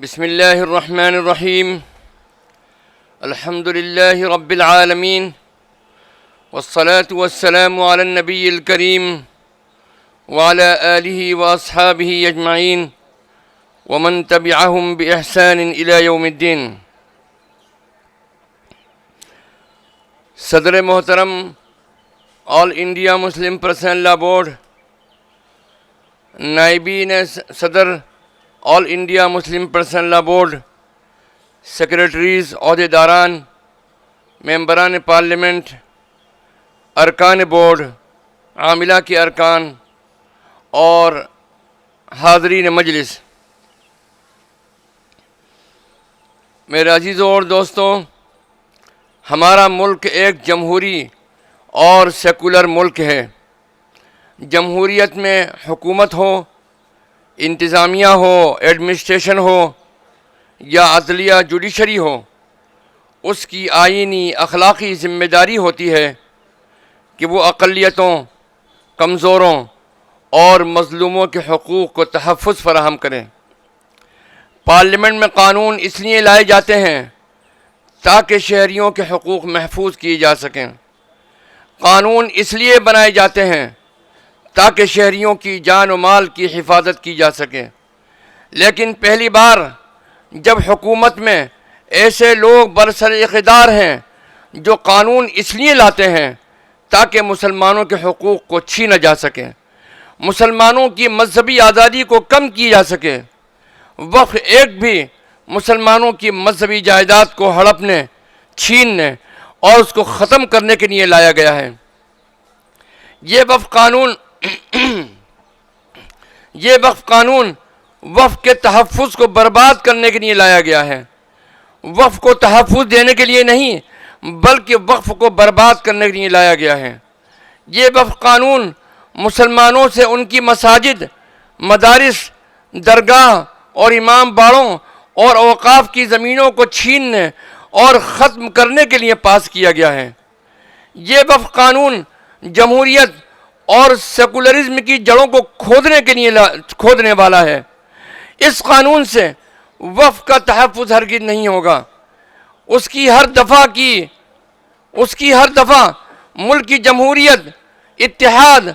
بسم الله الرحمن الرحيم. الحمد لله رب العالمين، والصلاة والسلام على النبي الكريم وعلى آله وأصحابه أجمعين ومن تبعهم بإحسان إلى يوم الدين. صدر محترم آل انڈیا مسلم پرسنل لا بورڈ، نائبین صدر آل انڈیا مسلم پرسنل لا بورڈ، سیکریٹریز، عہدیداران، ممبران پارلیمنٹ، ارکان بورڈ، عاملہ کے ارکان اور حاضرین مجلس، میرے عزیزوں اور دوستوں، ہمارا ملک ایک جمہوری اور سیکولر ملک ہے. جمہوریت میں حکومت ہو، انتظامیہ ہو، ایڈمنسٹریشن ہو یا عدلیہ جوڈیشری ہو، اس کی آئینی اخلاقی ذمہ داری ہوتی ہے کہ وہ اقلیتوں، کمزوروں اور مظلوموں کے حقوق کو تحفظ فراہم کریں. پارلیمنٹ میں قانون اس لیے لائے جاتے ہیں تاکہ شہریوں کے حقوق محفوظ کیے جا سکیں. قانون اس لیے بنائے جاتے ہیں تاکہ شہریوں کی جان و مال کی حفاظت کی جا سکے. لیکن پہلی بار جب حکومت میں ایسے لوگ برسر اقتدار ہیں جو قانون اس لیے لاتے ہیں تاکہ مسلمانوں کے حقوق کو چھینا جا سکے، مسلمانوں کی مذہبی آزادی کو کم کی جا سکے، وقف ایک بھی مسلمانوں کی مذہبی جائیداد کو ہڑپنے، چھیننے اور اس کو ختم کرنے کے لیے لایا گیا ہے. یہ وقف قانون وقف کے تحفظ کو برباد کرنے کے لیے لایا گیا ہے. وقف کو تحفظ دینے کے لیے نہیں بلکہ وقف کو برباد کرنے کے لیے لایا گیا ہے. یہ وقف قانون مسلمانوں سے ان کی مساجد، مدارس، درگاہ اور امام باڑوں اور اوقاف کی زمینوں کو چھیننے اور ختم کرنے کے لیے پاس کیا گیا ہے. یہ وقف قانون جمہوریت اور سیکولرزم کی جڑوں کو کھودنے والا ہے. اس قانون سے وقف کا تحفظ ہرگز نہیں ہوگا. اس کی ہر دفعہ ملک کی جمہوریت، اتحاد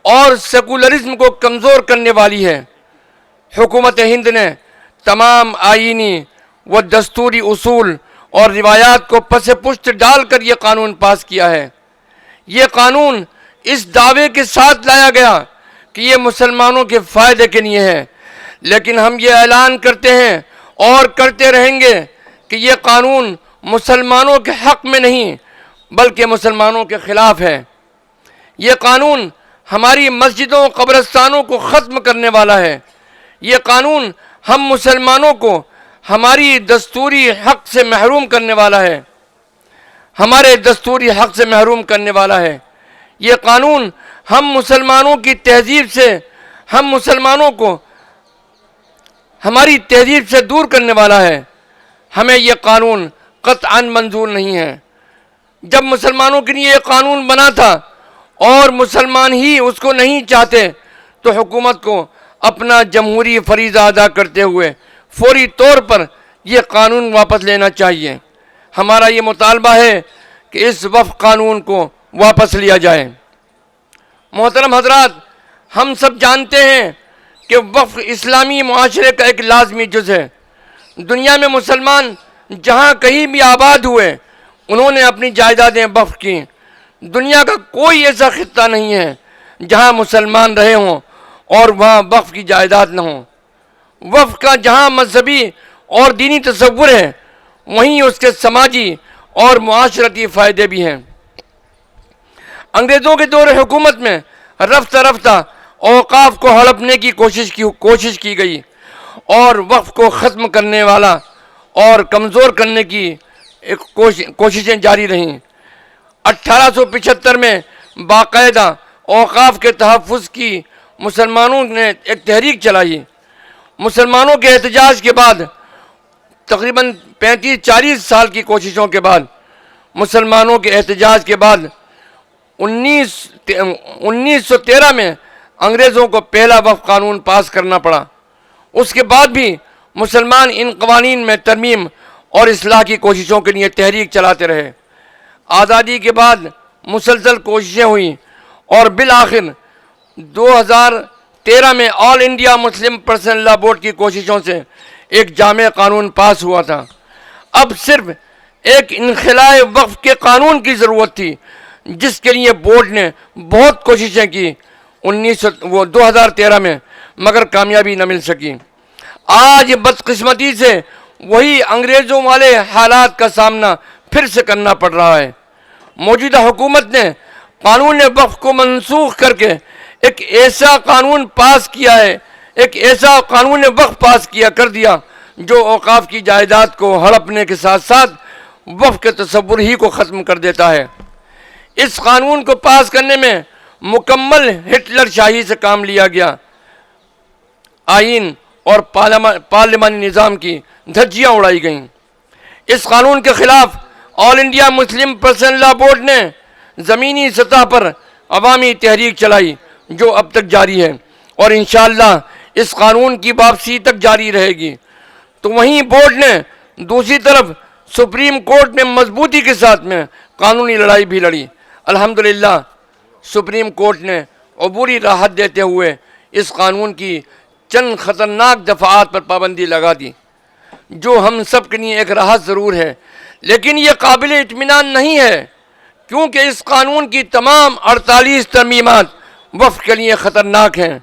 اور سیکولرزم کو کمزور کرنے والی ہے. حکومت ہند نے تمام آئینی و دستوری اصول اور روایات کو پس پشت ڈال کر یہ قانون پاس کیا ہے. یہ قانون اس دعوے کے ساتھ لایا گیا کہ یہ مسلمانوں کے فائدے کے لیے ہے، لیکن ہم یہ اعلان کرتے ہیں اور کرتے رہیں گے کہ یہ قانون مسلمانوں کے حق میں نہیں بلکہ مسلمانوں کے خلاف ہے. یہ قانون ہماری مسجدوں، قبرستانوں کو ختم کرنے والا ہے. یہ قانون ہم مسلمانوں کو ہماری دستوری حق سے محروم کرنے والا ہے، ہمارے دستوری حق سے محروم کرنے والا ہے. یہ قانون ہم مسلمانوں کی تہذیب سے، ہم مسلمانوں کو ہماری تہذیب سے دور کرنے والا ہے. ہمیں یہ قانون قطعاً منظور نہیں ہے. جب مسلمانوں کے لیے یہ قانون بنا تھا اور مسلمان ہی اس کو نہیں چاہتے تو حکومت کو اپنا جمہوری فریضہ ادا کرتے ہوئے فوری طور پر یہ قانون واپس لینا چاہیے. ہمارا یہ مطالبہ ہے کہ اس وقف قانون کو واپس لیا جائے. محترم حضرات، ہم سب جانتے ہیں کہ وقف اسلامی معاشرے کا ایک لازمی جز ہے. دنیا میں مسلمان جہاں کہیں بھی آباد ہوئے انہوں نے اپنی جائیدادیں وقف کی. دنیا کا کوئی ایسا خطہ نہیں ہے جہاں مسلمان رہے ہوں اور وہاں وقف کی جائیداد نہ ہوں. وقف کا جہاں مذہبی اور دینی تصور ہے وہیں اس کے سماجی اور معاشرتی فائدے بھی ہیں. انگریزوں کے دور حکومت میں رفتہ رفتہ اوقاف کو ہڑپنے کی کوشش کی گئی اور وقف کو ختم کرنے والا اور کمزور کرنے کی کوششیں جاری رہیں. 1875 میں باقاعدہ اوقاف کے تحفظ کی مسلمانوں نے ایک تحریک چلائی. مسلمانوں کے احتجاج کے بعد تقریباً 35-40 سال کی کوششوں کے بعد، مسلمانوں کے احتجاج کے بعد 1913 میں انگریزوں کو پہلا وقف قانون پاس کرنا پڑا. اس کے بعد بھی مسلمان ان قوانین میں ترمیم اور اصلاح کی کوششوں کے لیے تحریک چلاتے رہے۔ آزادی کے بعد مسلسل کوششیں ہوئیں اور بالآخر 2013 میں آل انڈیا مسلم پرسنل لا بورڈ کی کوششوں سے ایک جامع قانون پاس ہوا تھا۔ اب صرف ایک انخلاء وقف کے قانون کی ضرورت تھی، جس کے لیے بورڈ نے بہت کوششیں کی 2013 میں، مگر کامیابی نہ مل سکی۔ آج بدقسمتی سے وہی انگریزوں والے حالات کا سامنا پھر سے کرنا پڑ رہا ہے۔ موجودہ حکومت نے قانون وقف کو منسوخ کر کے ایک ایسا قانون پاس کیا ہے، ایک ایسا قانون وقف پاس کر دیا جو اوقاف کی جائیداد کو ہڑپنے کے ساتھ ساتھ وقف کے تصور ہی کو ختم کر دیتا ہے۔ اس قانون کو پاس کرنے میں مکمل ہٹلر شاہی سے کام لیا گیا۔ آئین اور پارلیمانی نظام کی دھجیاں اڑائی گئیں۔ اس قانون کے خلاف آل انڈیا مسلم پرسنل لا بورڈ نے زمینی سطح پر عوامی تحریک چلائی، جو اب تک جاری ہے اور انشاءاللہ اس قانون کی واپسی تک جاری رہے گی۔ تو وہیں بورڈ نے دوسری طرف سپریم کورٹ میں مضبوطی کے ساتھ میں قانونی لڑائی بھی لڑی۔ الحمدللہ سپریم کورٹ نے عبوری راحت دیتے ہوئے اس قانون کی چند خطرناک دفعات پر پابندی لگا دی، جو ہم سب کے لیے ایک راحت ضرور ہے، لیکن یہ قابل اطمینان نہیں ہے، کیونکہ اس قانون کی تمام 48 ترمیمات وقف کے لیے خطرناک ہیں۔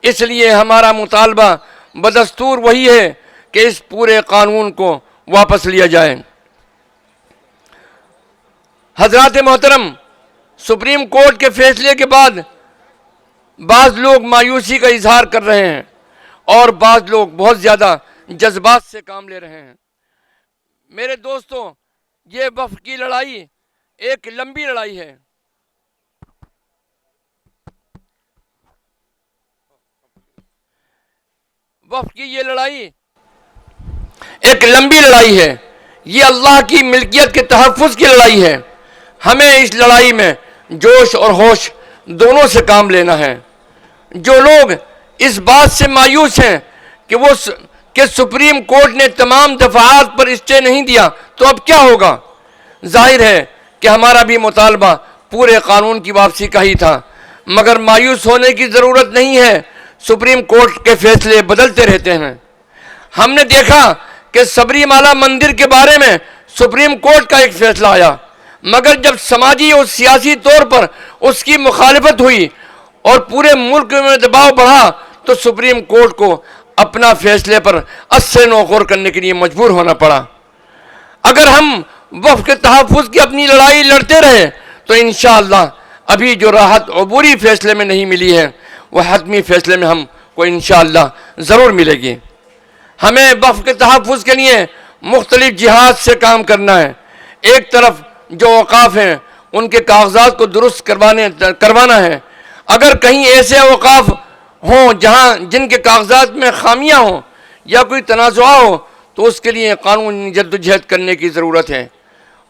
اس لیے ہمارا مطالبہ بدستور وہی ہے کہ اس پورے قانون کو واپس لیا جائے۔ حضرات محترم، سپریم کورٹ کے فیصلے کے بعد بعض لوگ مایوسی کا اظہار کر رہے ہیں اور بعض لوگ بہت زیادہ جذبات سے کام لے رہے ہیں۔ میرے دوستو، یہ وقف کی لڑائی ایک لمبی لڑائی ہے۔ وقف کی یہ لڑائی ایک لمبی لڑائی ہے، یہ اللہ کی ملکیت کے تحفظ کی لڑائی ہے۔ ہمیں اس لڑائی میں جوش اور ہوش دونوں سے کام لینا ہے۔ جو لوگ اس بات سے مایوس ہیں کہ سپریم کورٹ نے تمام دفعات پر اسٹے نہیں دیا، تو اب کیا ہوگا؟ ظاہر ہے کہ ہمارا بھی مطالبہ پورے قانون کی واپسی کا ہی تھا، مگر مایوس ہونے کی ضرورت نہیں ہے۔ سپریم کورٹ کے فیصلے بدلتے رہتے ہیں۔ ہم نے دیکھا کہ سبری مالا مندر کے بارے میں سپریم کورٹ کا ایک فیصلہ آیا، مگر جب سماجی اور سیاسی طور پر اس کی مخالفت ہوئی اور پورے ملک میں دباؤ بڑھا، تو سپریم کورٹ کو اپنا فیصلے پر اسے نوخور کرنے کے لیے مجبور ہونا پڑا۔ اگر ہم وقف کے تحفظ کی اپنی لڑائی لڑتے رہے تو انشاءاللہ ابھی جو راحت عبوری فیصلے میں نہیں ملی ہے، وہ حتمی فیصلے میں ہم کو انشاءاللہ ضرور ملے گی۔ ہمیں وقف کے تحفظ کے لیے مختلف جہات سے کام کرنا ہے۔ ایک طرف جو اوقاف ہیں ان کے کاغذات کو درست کروانا ہے۔ اگر کہیں ایسے اوقاف ہوں جن کے کاغذات میں خامیاں ہوں یا کوئی تنازع ہو، تو اس کے لیے قانونی جدوجہد کرنے کی ضرورت ہے،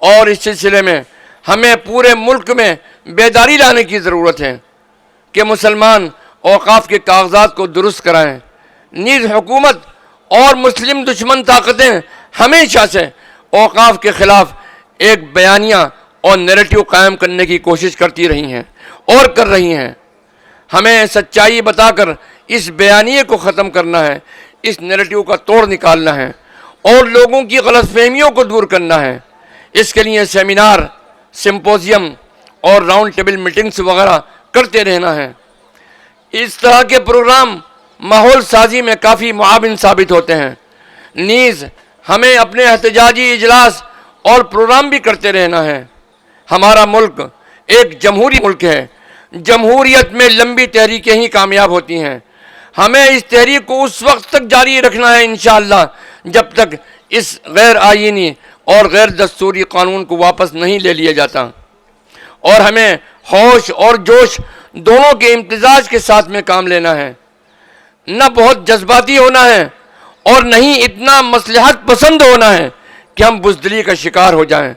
اور اس سلسلے میں ہمیں پورے ملک میں بیداری لانے کی ضرورت ہے کہ مسلمان اوقاف کے کاغذات کو درست کرائیں۔ نیز حکومت اور مسلم دشمن طاقتیں ہمیشہ سے اوقاف کے خلاف ایک بیانیہ اور نیریٹو قائم کرنے کی کوشش کرتی رہی ہیں اور کر رہی ہیں۔ ہمیں سچائی بتا کر اس بیانیے کو ختم کرنا ہے، اس نیریٹو کا توڑ نکالنا ہے اور لوگوں کی غلط فہمیوں کو دور کرنا ہے۔ اس کے لیے سیمینار، سمپوزیم اور راؤنڈ ٹیبل میٹنگز وغیرہ کرتے رہنا ہے۔ اس طرح کے پروگرام ماحول سازی میں کافی معاون ثابت ہوتے ہیں۔ نیز ہمیں اپنے احتجاجی اجلاس اور پروگرام بھی کرتے رہنا ہے۔ ہمارا ملک ایک جمہوری ملک ہے۔ جمہوریت میں لمبی تحریکیں ہی کامیاب ہوتی ہیں۔ ہمیں اس تحریک کو اس وقت تک جاری رکھنا ہے انشاءاللہ جب تک اس غیر آئینی اور غیر دستوری قانون کو واپس نہیں لے لیا جاتا، اور ہمیں ہوش اور جوش دونوں کے امتزاج کے ساتھ میں کام لینا ہے۔ نہ بہت جذباتی ہونا ہے اور نہیں اتنا مصلحت پسند ہونا ہے کہ ہم بزدلی کا شکار ہو جائیں۔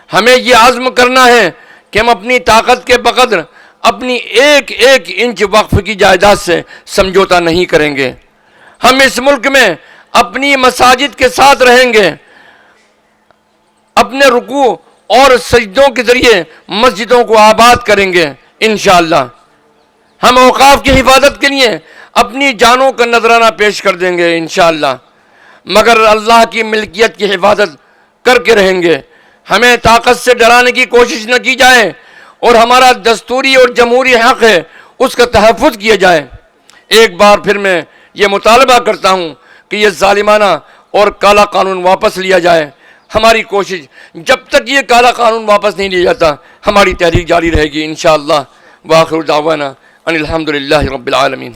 ہمیں یہ عزم کرنا ہے کہ ہم اپنی طاقت کے بقدر اپنی ایک ایک انچ وقف کی جائیداد سے سمجھوتا نہیں کریں گے۔ ہم اس ملک میں اپنی مساجد کے ساتھ رہیں گے، اپنے رکوع اور سجدوں کے ذریعے مسجدوں کو آباد کریں گے انشاءاللہ۔ ہم اوقاف کی حفاظت کے لیے اپنی جانوں کا نذرانہ پیش کر دیں گے انشاءاللہ، مگر اللہ کی ملکیت کی حفاظت کر کے رہیں گے۔ ہمیں طاقت سے ڈرانے کی کوشش نہ کی جائے، اور ہمارا دستوری اور جمہوری حق ہے اس کا تحفظ کیا جائے۔ ایک بار پھر میں یہ مطالبہ کرتا ہوں کہ یہ ظالمانہ اور کالا قانون واپس لیا جائے۔ ہماری کوشش، جب تک یہ کالا قانون واپس نہیں لیا جاتا، ہماری تحریک جاری رہے گی انشاءاللہ۔ وآخر دعوانا ان الحمدللہ رب العالمین۔